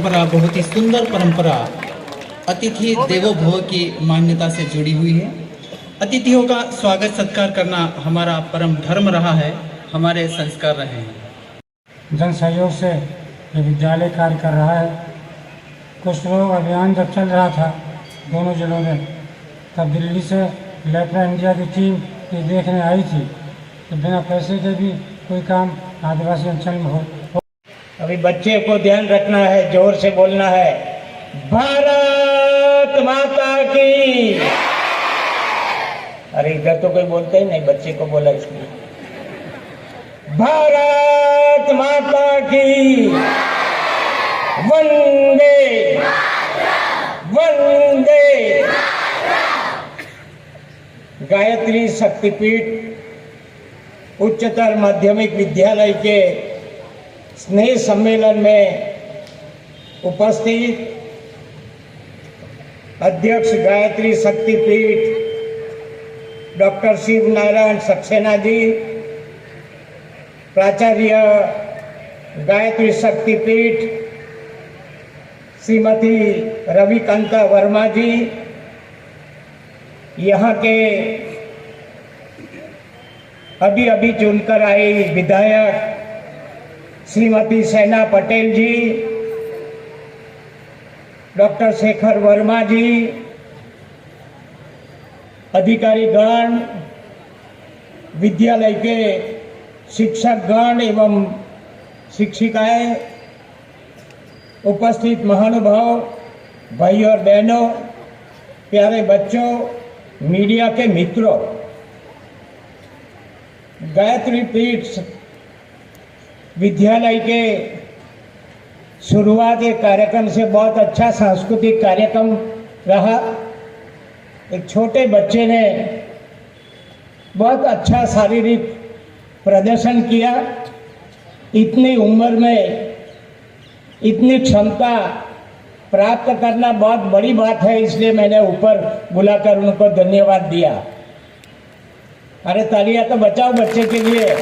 परंपरा बहुत ही सुंदर परंपरा अतिथि देवो भव की मान्यता से जुड़ी हुई है। अतिथियों का स्वागत सत्कार करना हमारा परम धर्म रहा है, हमारे संस्कार रहे हैं। जन सहयोग से ये विद्यालय कार्य कर रहा है। कुछ लोग अभियान जब चल रहा था दोनों जिलों में, तब दिल्ली से लेफ्टिनेंट इंडिया की टीम ये देखने आई थी कि बिना पैसे के भी कोई काम आदिवासी अंचल में हो। अभी बच्चे को ध्यान रखना है, जोर से बोलना है, भारत माता की। अरे इधर तो कोई बोलते ही नहीं, बच्चे को बोला इसलिए। भारत माता की वंदे वंदे। गायत्री शक्तिपीठ उच्चतर माध्यमिक विद्यालय के स्नेह सम्मेलन में उपस्थित अध्यक्ष गायत्री शक्तिपीठ डॉक्टर शिव नारायण सक्सेना जी, प्राचार्य गायत्री शक्तिपीठ श्रीमती रविकांता वर्मा जी, यहाँ के अभी अभी चुनकर आई विधायक श्रीमती सैना पटेल जी, डॉक्टर शेखर वर्मा जी, अधिकारीगण, विद्यालय के शिक्षकगण एवं शिक्षिकाएं, उपस्थित महानुभाव, भाई और बहनों, प्यारे बच्चों, मीडिया के मित्रों, गायत्री पीठ विद्यालय के शुरुआत के कार्यक्रम से बहुत अच्छा सांस्कृतिक कार्यक्रम रहा। एक छोटे बच्चे ने बहुत अच्छा शारीरिक प्रदर्शन किया। इतनी उम्र में इतनी क्षमता प्राप्त करना बहुत बड़ी बात है, इसलिए मैंने ऊपर बुलाकर उनको धन्यवाद दिया। अरे तालियां तो बचाओ बच्चे के लिए।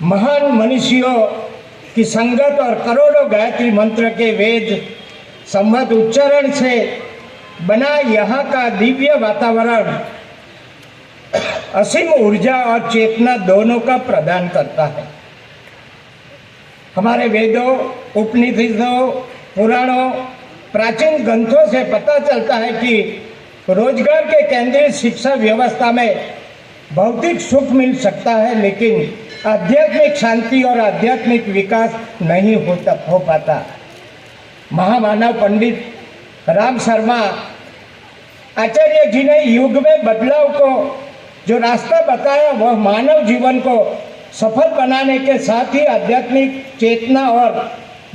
महान मनुष्यों की संगत और करोड़ों गायत्री मंत्र के वेद संबद्ध उच्चारण से बना यहाँ का दिव्य वातावरण असीम ऊर्जा और चेतना दोनों का प्रदान करता है। हमारे वेदों, उपनिषदों, पुराणों, प्राचीन ग्रंथों से पता चलता है कि रोजगार के केंद्रीय शिक्षा व्यवस्था में भौतिक सुख मिल सकता है, लेकिन आध्यात्मिक शांति और आध्यात्मिक विकास नहीं हो पाता। महामानव पंडित राम शर्मा आचार्य जी ने युग में बदलाव को जो रास्ता बताया, वह मानव जीवन को सफल बनाने के साथ ही आध्यात्मिक चेतना और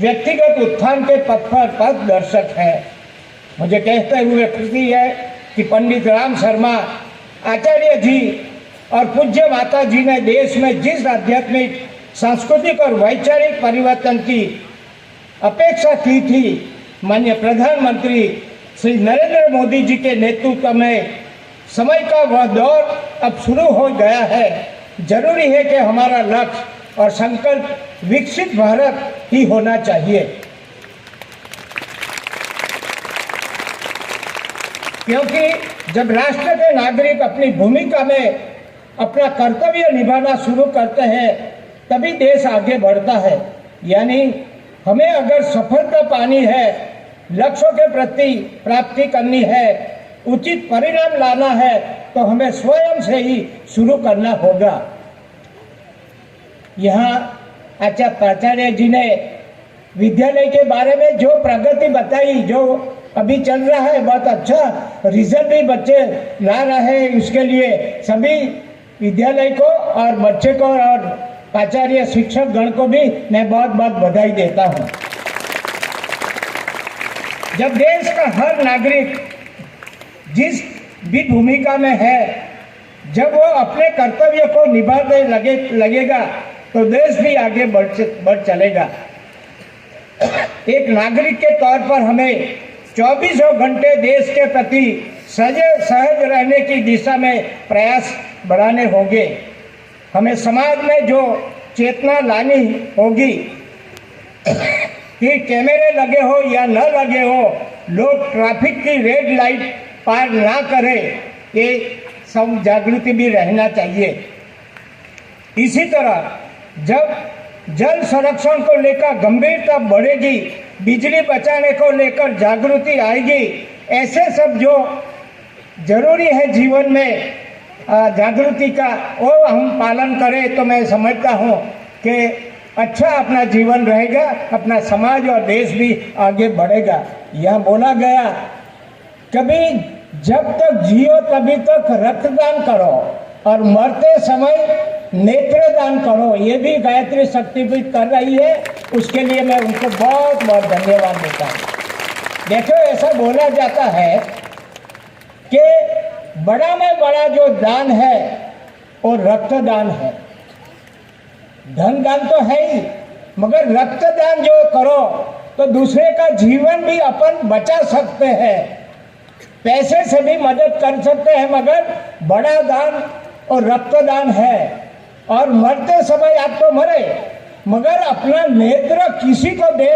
व्यक्तिगत उत्थान के पथ पर पथ दर्शक है। मुझे कहते हुए खुशी है कि पंडित राम शर्मा आचार्य जी और पूज्य माता जी ने देश में जिस आध्यात्मिक, सांस्कृतिक और वैचारिक परिवर्तन की अपेक्षा की थी, माननीय प्रधानमंत्री श्री नरेंद्र मोदी जी के नेतृत्व में समय का वह दौर अब शुरू हो गया है। जरूरी है कि हमारा लक्ष्य और संकल्प विकसित भारत ही होना चाहिए, क्योंकि जब राष्ट्र के नागरिक अपनी भूमिका में अपना कर्तव्य निभाना शुरू करते हैं, तभी देश आगे बढ़ता है। यानी हमें अगर सफलता पानी है, लक्ष्यों के प्रति प्राप्ति करनी है, उचित परिणाम लाना है, तो हमें स्वयं से ही शुरू करना होगा। यहाँ प्राचार्य जी ने विद्यालय के बारे में जो प्रगति बताई, जो अभी चल रहा है, बहुत अच्छा रिजल्ट भी बच्चे ला रहे हैं। उसके लिए सभी विद्यालय को और बच्चे को और आचार्य शिक्षक गण को भी मैं बहुत बहुत बधाई देता हूँ। जब देश का हर नागरिक जिस भी भूमिका में है, जब वो अपने कर्तव्य को निभाने लगेगा तो देश भी आगे बढ़ चलेगा। एक नागरिक के तौर पर हमें 24 घंटे देश के प्रति सहज रहने की दिशा में प्रयास बढ़ाने होंगे। हमें समाज में जो चेतना लानी होगी कि कैमरे लगे हो या न लगे हो, लोग ट्रैफिक की रेड लाइट पार ना करें, ये सब जागृति भी रहना चाहिए। इसी तरह जब जल संरक्षण को लेकर गंभीरता बढ़ेगी, बिजली बचाने को लेकर जागृति आएगी, ऐसे सब जो जरूरी है जीवन में जागृति का, वो हम पालन करें तो मैं समझता हूँ कि अच्छा अपना जीवन रहेगा, अपना समाज और देश भी आगे बढ़ेगा। यहाँ बोला गया कभी जब तक जियो तभी तक रक्तदान करो और मरते समय नेत्रदान करो। ये भी गायत्री शक्तिपीठ कर रही है, उसके लिए मैं उनको बहुत बहुत धन्यवाद देता हूँ। देखो ऐसा बोला जाता है कि बड़ा में बड़ा जो दान है वो रक्तदान है। धन दान तो है ही, मगर रक्तदान जो करो तो दूसरे का जीवन भी अपन बचा सकते हैं, पैसे से भी मदद कर सकते हैं, मगर बड़ा दान और रक्तदान है। और मरते समय आप तो मरे, मगर अपना नेत्र किसी को दे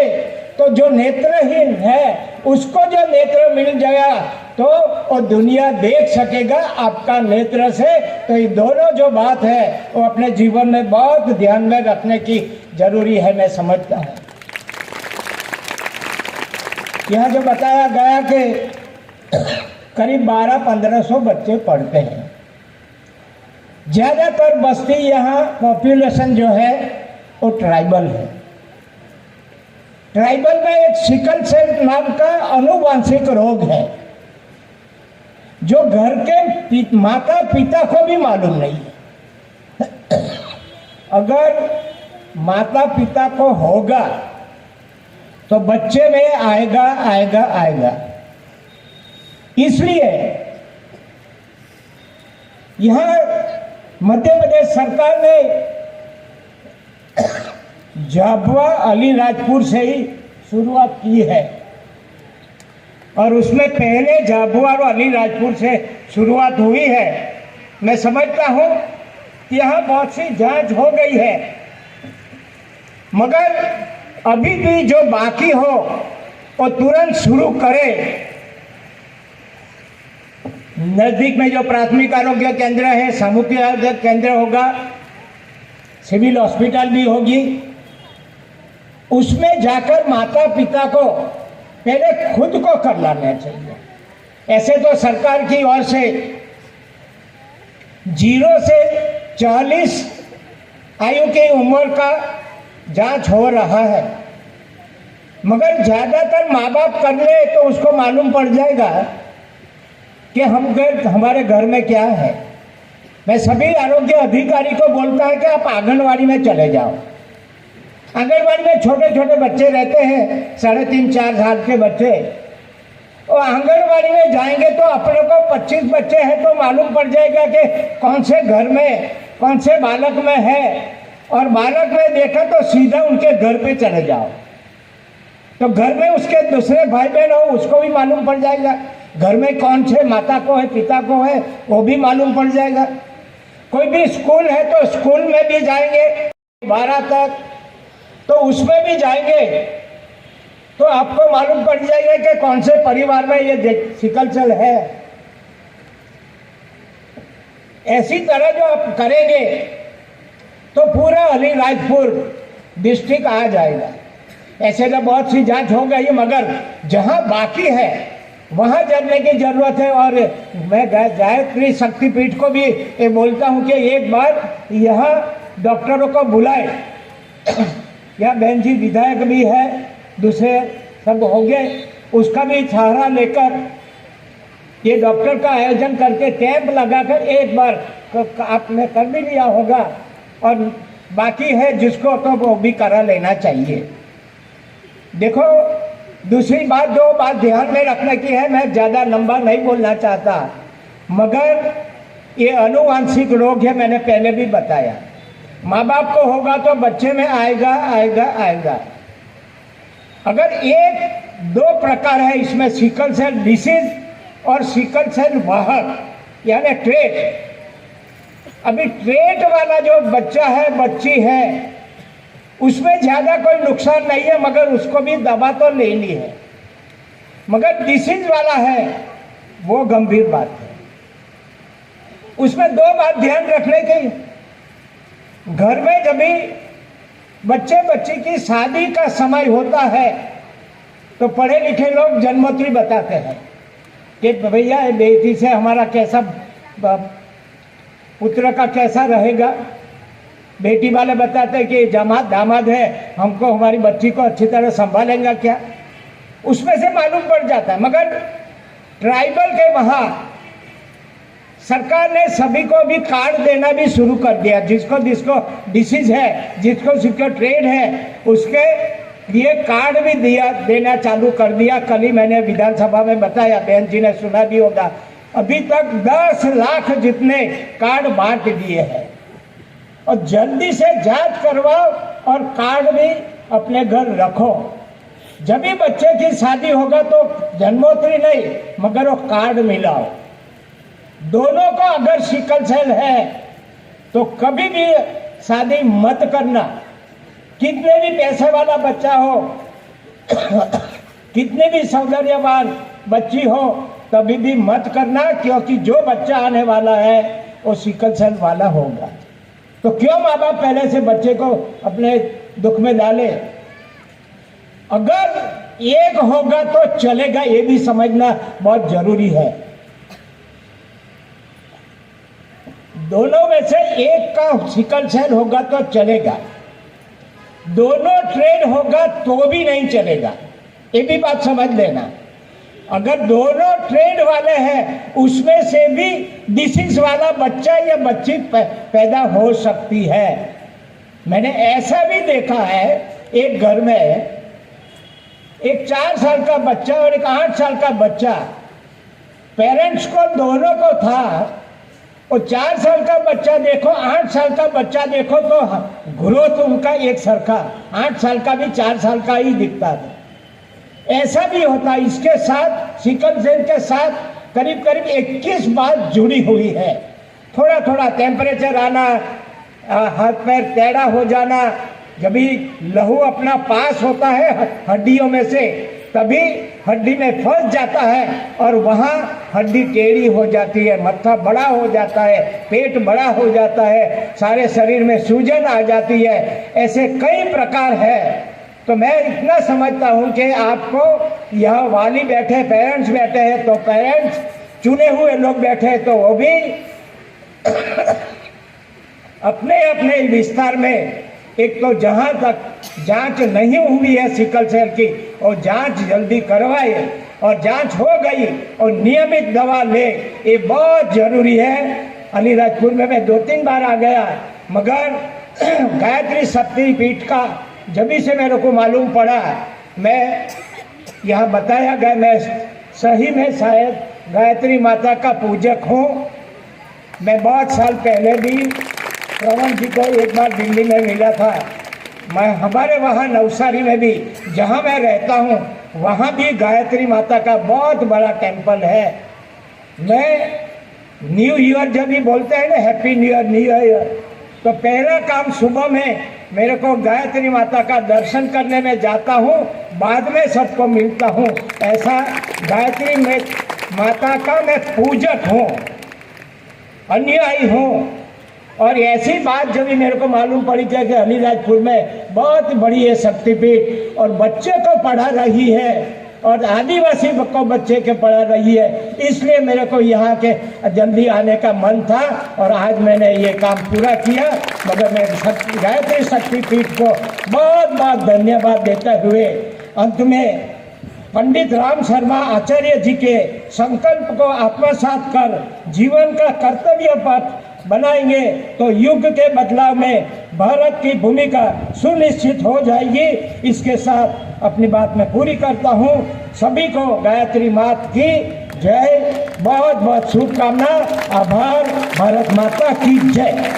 तो जो नेत्रहीन है उसको जो नेत्र मिल जाएगा तो वो दुनिया देख सकेगा आपका नेत्र से। तो ये दोनों जो बात है वो अपने जीवन में बहुत ध्यान में रखने की जरूरी है, मैं समझता हूँ। यहाँ जो बताया गया कि करीब 1200-1500 बच्चे पढ़ते हैं। ज़्यादातर बस्ती यहाँ पॉपुलेशन जो है वो ट्राइबल है। ट्राइबल में एक सिकल सेल नाम का अनुवांशिक रोग है जो घर के माता पिता को भी मालूम नहीं है। अगर माता पिता को होगा तो बच्चे में आएगा आएगा आएगा। इसलिए यहाँ मध्य प्रदेश सरकार ने झाबुआ अलीराजपुर से ही शुरुआत की है और उसमें पहले झाबुआ और अलीराजपुर से शुरुआत हुई है। मैं समझता हूँ कि यहाँ बहुत सी जांच हो गई है, मगर अभी भी जो बाकी हो वो तुरंत शुरू करें। नजदीक में जो प्राथमिक आरोग्य केंद्र है, सामूहिक आरोग्य केंद्र होगा, सिविल हॉस्पिटल भी होगी, उसमें जाकर माता पिता को पहले खुद को कर लाना चाहिए। ऐसे तो सरकार की ओर से 0 से 40 आयु की उम्र का जांच हो रहा है, मगर ज्यादातर माँ बाप कर ले तो उसको मालूम पड़ जाएगा कि हमारे घर में क्या है। मैं सभी आरोग्य अधिकारी को बोलता है कि आप आंगनवाड़ी में चले जाओ। आंगनवाड़ी में छोटे छोटे बच्चे रहते हैं, 3.5-4 साल के बच्चे, और आंगनवाड़ी में जाएंगे तो अपने को 25 बच्चे हैं तो मालूम पड़ जाएगा कि कौन से घर में कौन से बालक में है, और बालक में देखा तो सीधा उनके घर पे चले जाओ, तो घर में उसके दूसरे भाई बहन हो उसको भी मालूम पड़ जाएगा, घर में कौन से माता को है पिता को है वो भी मालूम पड़ जाएगा। कोई भी स्कूल है तो स्कूल में भी जाएंगे 12 तक, तो उसमें भी जाएंगे तो आपको मालूम पड़ जाएगा कि कौन से परिवार में ये सिकल सेल है। ऐसी तरह जो आप करेंगे तो पूरा अलीराजपुर डिस्ट्रिक्ट आ जाएगा। ऐसे तो बहुत सी जांच हो गई, मगर जहां बाकी है वहां जानने की जरूरत है। और मैं गायत्री शक्तिपीठ को भी ये बोलता हूं कि एक बार यहाँ डॉक्टरों को बुलाए। यहाँ बहन जी विधायक भी है, दूसरे सब हो गए, उसका भी सहारा लेकर ये डॉक्टर का आयोजन करके कैंप लगाकर एक बार आपने कर भी लिया होगा, और बाकी है जिसको तो वो भी करा लेना चाहिए। देखो दूसरी बात, जो बात ध्यान में रखने की है, मैं ज़्यादा लंबा नहीं बोलना चाहता, मगर ये अनुवांशिक रोग है, मैंने पहले भी बताया। माँ बाप को होगा तो बच्चे में आएगा आएगा आएगा। अगर 1-2 प्रकार है इसमें, सिकल सेल डिसीज और सिकल सेल वाहक यानी ट्रेट। अभी ट्रेट वाला जो बच्चा है बच्ची है उसमें ज़्यादा कोई नुकसान नहीं है, मगर उसको भी दवा तो लेनी है, मगर डिसीज वाला है वो गंभीर बात है। उसमें दो बात ध्यान रखने की, घर में जब भी बच्चे बच्ची की शादी का समय होता है तो पढ़े लिखे लोग जन्मोत्तरी बताते हैं कि भैया बेटी से हमारा कैसा पुत्र का कैसा रहेगा। बेटी वाले बताते हैं कि जमात दामाद है, हमको हमारी बच्ची को अच्छी तरह संभालेंगे क्या, उसमें से मालूम पड़ जाता है। मगर ट्राइबल के वहाँ सरकार ने सभी को भी कार्ड देना भी शुरू कर दिया, जिसको जिसको डिसीज है, जिसको जिसको ट्रेड है, उसके लिए कार्ड भी देना चालू कर दिया। कल ही मैंने विधानसभा में बताया, बहन जी ने सुना भी होगा, अभी तक 10 लाख जितने कार्ड बांट दिए हैं। और जल्दी से जांच करवाओ और कार्ड भी अपने घर रखो। जब भी बच्चे की शादी होगा तो जन्मोत्तरी नहीं मगर वो कार्ड मिलाओ। दोनों को अगर सिकल सेल है तो कभी भी शादी मत करना, कितने भी पैसे वाला बच्चा हो कितने भी सौंदर्यवान बच्ची हो, तभी भी मत करना, क्योंकि जो बच्चा आने वाला है वो सिकल सेल वाला होगा। तो क्यों माँ बाप पहले से बच्चे को अपने दुख में डाले। अगर एक होगा तो चलेगा, ये भी समझना बहुत जरूरी है। दोनों में से एक का सिकल सेल होगा तो चलेगा, दोनों ट्रेड होगा तो भी नहीं चलेगा, ये भी बात समझ लेना। अगर दोनों ट्रेड वाले हैं उसमें से भी डिसीज वाला बच्चा या बच्ची पैदा हो सकती है। मैंने ऐसा भी देखा है, एक घर में एक 4 साल का बच्चा और एक 8 साल का बच्चा, पेरेंट्स को दोनों को था। और 4 साल का बच्चा देखो, 8 साल का बच्चा देखो तो ग्रोथ उनका एक सरखा, 8 साल का भी 4 साल का ही दिखता था। ऐसा भी होता है। इसके साथ सिकल सेल के साथ करीब करीब 21 बात जुड़ी हुई है। थोड़ा थोड़ा टेम्परेचर आना, हाथ पैर टेढ़ा हो जाना, जब भी लहू अपना पास होता है हड्डियों में से तभी हड्डी में फंस जाता है और वहाँ हड्डी टेढ़ी हो जाती है, मत्था बड़ा हो जाता है, पेट बड़ा हो जाता है, सारे शरीर में सूजन आ जाती है। ऐसे कई प्रकार है। तो मैं इतना समझता हूँ कि आपको यहाँ वाली बैठे, पेरेंट्स बैठे हैं, तो पेरेंट्स चुने हुए लोग बैठे हैं, तो वो भी अपने अपने विस्तार में एक तो जहाँ तक जांच नहीं हुई है सिकल सेल की, और जांच जल्दी करवाए, और जांच हो गई और नियमित दवा ले, ये बहुत जरूरी है। अलीराजपुर में मैं 2-3 बार आ गया, मगर गायत्री शक्ति पीठ का जब से मेरे को मालूम पड़ा, मैं यहाँ बताया गया, मैं सही में शायद गायत्री माता का पूजक हूँ। मैं बहुत साल पहले भी श्रवण जी को एक बार दिल्ली में मिला था। मैं हमारे वहाँ नवसारी में भी जहाँ मैं रहता हूँ वहाँ भी गायत्री माता का बहुत बड़ा टेम्पल है। मैं न्यू ईयर जब भी बोलते हैं ना, हैप्पी न्यू ईयर, तो पहला काम सुबह में मेरे को गायत्री माता का दर्शन करने में जाता हूँ, बाद में सबको मिलता हूँ। ऐसा गायत्री में माता का मैं पूजक हूँ, अनुयायी हूँ। और ऐसी बात जब भी मेरे को मालूम पड़ी कि अलीराजपुर में बहुत बड़ी है शक्तिपीठ और बच्चे को पढ़ा रही है और आदिवासी को बच्चे के पढ़ा रही है, इसलिए मेरे को यहाँ के जल्दी आने का मन था और आज मैंने ये काम पूरा किया। मगर मैं गायत्री शक्तिपीठ को बहुत बहुत धन्यवाद देते हुए अंत में पंडित राम शर्मा आचार्य जी के संकल्प को आत्मसात कर जीवन का कर्तव्य पथ बनाएंगे तो युग के बदलाव में भारत की भूमिका सुनिश्चित हो जाएगी। इसके साथ अपनी बात मैं पूरी करता हूँ। सभी को गायत्री माता की जय, बहुत बहुत शुभकामना, आभार, भारत माता की जय।